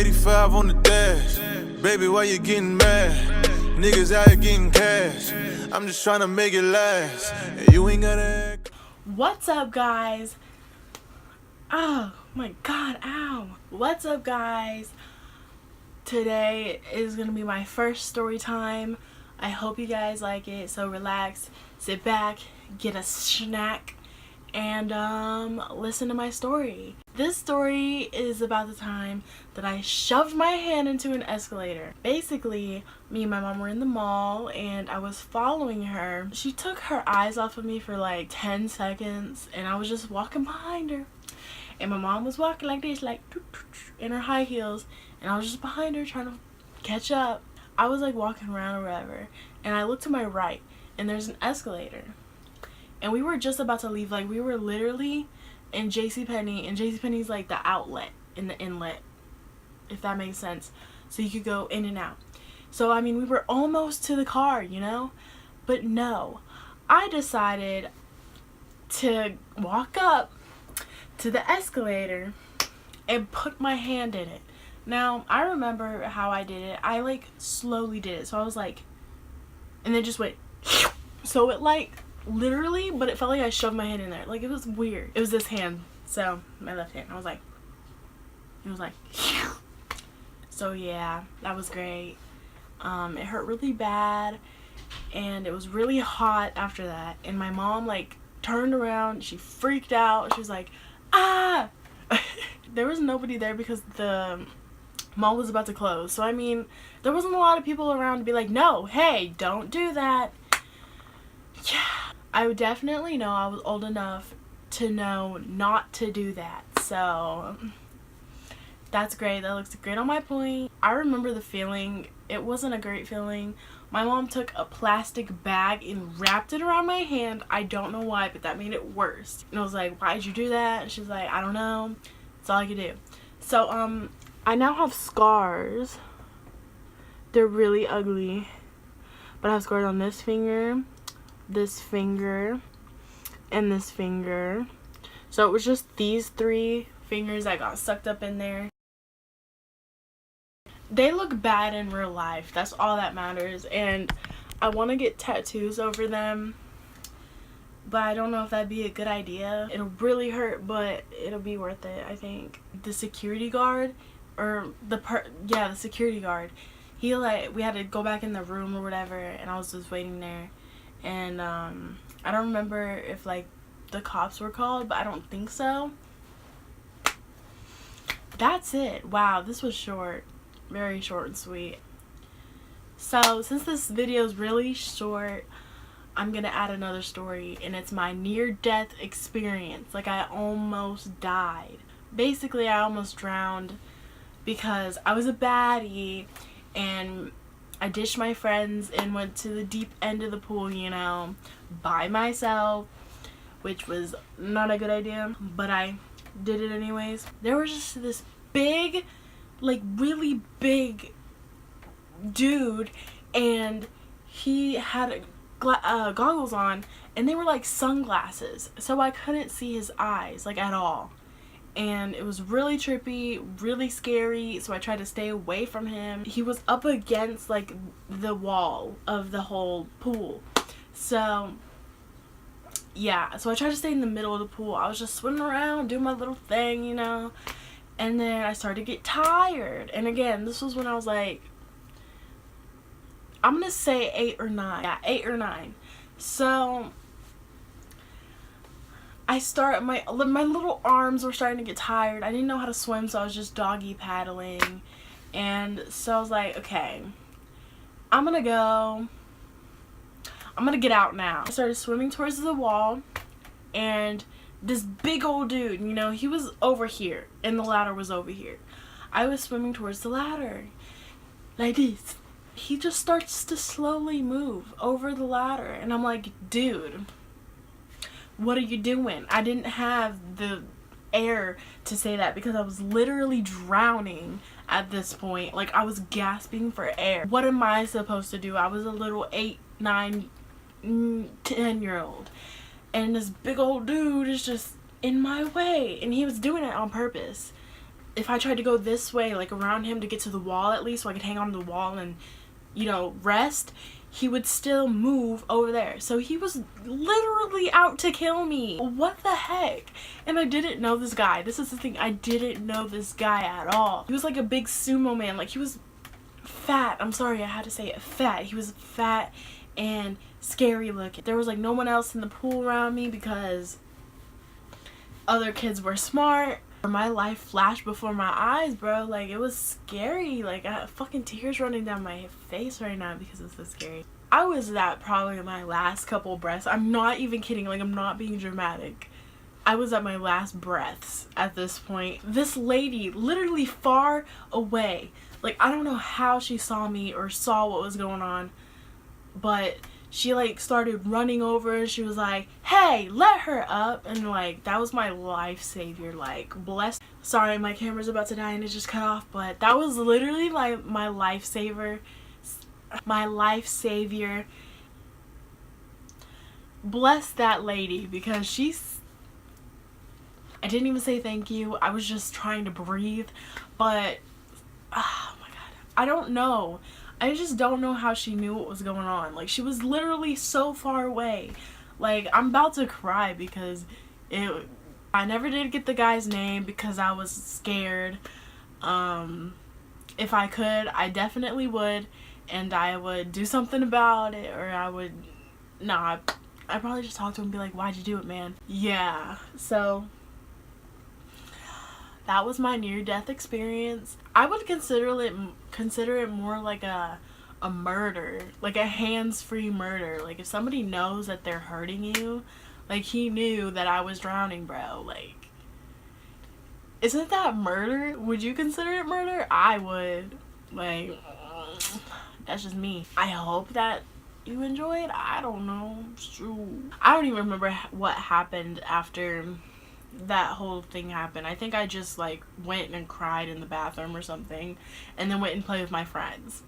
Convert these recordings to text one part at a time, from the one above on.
85 on the dash. Baby, why you getting mad? Niggas out here getting cash. I'm just trying to make it last. And you ain't gotta act. What's up, guys? Oh my god, ow. What's up, guys? Today is gonna be my first story time. I hope you guys like it. So relax, sit back, get a snack, and listen to my story. This story is about the time that I shoved my hand into an escalator. Basically, me and my mom were in the mall and I was following her. She took her eyes off of me for like 10 seconds and I was just walking behind her. And my mom was walking like this, like in her high heels, and I was just behind her trying to catch up. I was like walking around or whatever, and I looked to my right and there's an escalator. And we were just about to leave, like we were literally in JCPenney, and JCPenney's like the outlet in the inlet, if that makes sense. So you could go in and out. So I mean, we were almost to the car, you know? But no, I decided to walk up to the escalator and put my hand in it. Now, I remember how I did it. I like slowly did it. So I was like, and then just went, so it like literally, but it felt like I shoved my hand in there. Like, it was weird. It was this hand, so my left hand. I was like, it was like, so yeah, that was great. It hurt really bad, and it was really hot after that. And my mom like turned around, she freaked out. She was like, ah! There was nobody there because the mall was about to close. So I mean, there wasn't a lot of people around to be like, no, hey, don't do that. Yeah, I would definitely know I was old enough to know not to do that. So that's great. That looks great on my point. I remember the feeling. It wasn't a great feeling. My mom took a plastic bag and wrapped it around my hand. I don't know why, but that made it worse. And I was like, why'd you do that? And she's like, I don't know. That's all I could do. So, I now have scars. They're really ugly. But I have scars on this finger, and this finger. So it was just these 3 fingers that got sucked up in there. They look bad in real life. That's all that matters. And I want to get tattoos over them, but I don't know if that'd be a good idea. It'll really hurt, but it'll be worth it, I think. The security guard, or the security guard, he like, we had to go back in the room or whatever, and I was just waiting there. And I don't remember if like the cops were called, but I don't think so. That's it. Wow, this was short. Very short and sweet. So since this video is really short, I'm gonna add another story, and it's my near-death experience. Like, I almost died. Basically, I almost drowned because I was a baddie and I ditched my friends and went to the deep end of the pool, you know, by myself, which was not a good idea, but I did it anyways. There was just this big, like really big dude, and he had goggles on, and they were like sunglasses, so I couldn't see his eyes like at all. And it was really trippy, really scary, so I tried to stay away from him. He was up against like the wall of the whole pool. So yeah, so I tried to stay in the middle of the pool. I was just swimming around, doing my little thing, you know. And then I started to get tired. And again, this was when I was like, I'm gonna say 8 or 9. Yeah, 8 or 9. So my little arms were starting to get tired. I didn't know how to swim, so I was just doggy paddling. And so I was like, okay, I'm gonna get out now. I started swimming towards the wall, and this big old dude, you know, he was over here and the ladder was over here. I was swimming towards the ladder like this. He just starts to slowly move over the ladder, and I'm like, dude, what are you doing? I didn't have the air to say that because I was literally drowning at this point. Like, I was gasping for air. What am I supposed to do? I was a little 8, 9, 10-year-old, and this big old dude is just in my way, and he was doing it on purpose. if I tried to go this way, like around him to get to the wall at least so I could hang on to the wall and, you know, rest, he would still move over there. So he was literally out to kill me. What the heck? And I didn't know this guy. This is the thing. I didn't know this guy at all. He was like a big sumo man. Like, he was fat. I'm sorry, I had to say it. Fat. He was fat and scary looking. There was like no one else in the pool around me because other kids were smart. My life flashed before my eyes, bro. Like, it was scary. Like, I have fucking tears running down my face right now because it's so scary. I was at probably my last couple breaths. I'm not even kidding. Like, I'm not being dramatic. I was at my last breaths at this point. This lady, literally far away. Like, I don't know how she saw me or saw what was going on, but she like started running over and she was like, hey, let her up. And like, that was my life savior. Like, bless. Sorry, my camera's about to die and it just cut off, but that was literally like my life saver. My life savior. Bless that lady, because I didn't even say thank you. I was just trying to breathe. But oh my god, I don't know. I just don't know how she knew what was going on. Like, she was literally so far away. Like, I'm about to cry because I never did get the guy's name because I was scared. If I could, I definitely would, and I would do something about it, or I would I'd probably just talk to him and be like, why'd you do it, man? Yeah, so that was my near-death experience. I would consider it more like a murder, like a hands-free murder. Like, if somebody knows that they're hurting you, like, he knew that I was drowning, bro. Like, isn't that murder? Would you consider it murder? I would. Like, that's just me. I hope that you enjoyed. I don't know. I don't even remember what happened after that whole thing happened. I think I just like went and cried in the bathroom or something, and then went and played with my friends.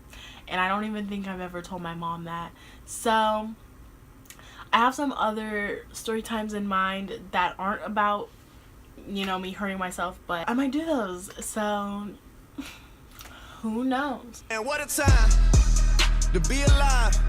And I don't even think I've ever told my mom that. So I have some other story times in mind that aren't about, you know, me hurting myself, but I might do those. So who knows? And what a time to be alive.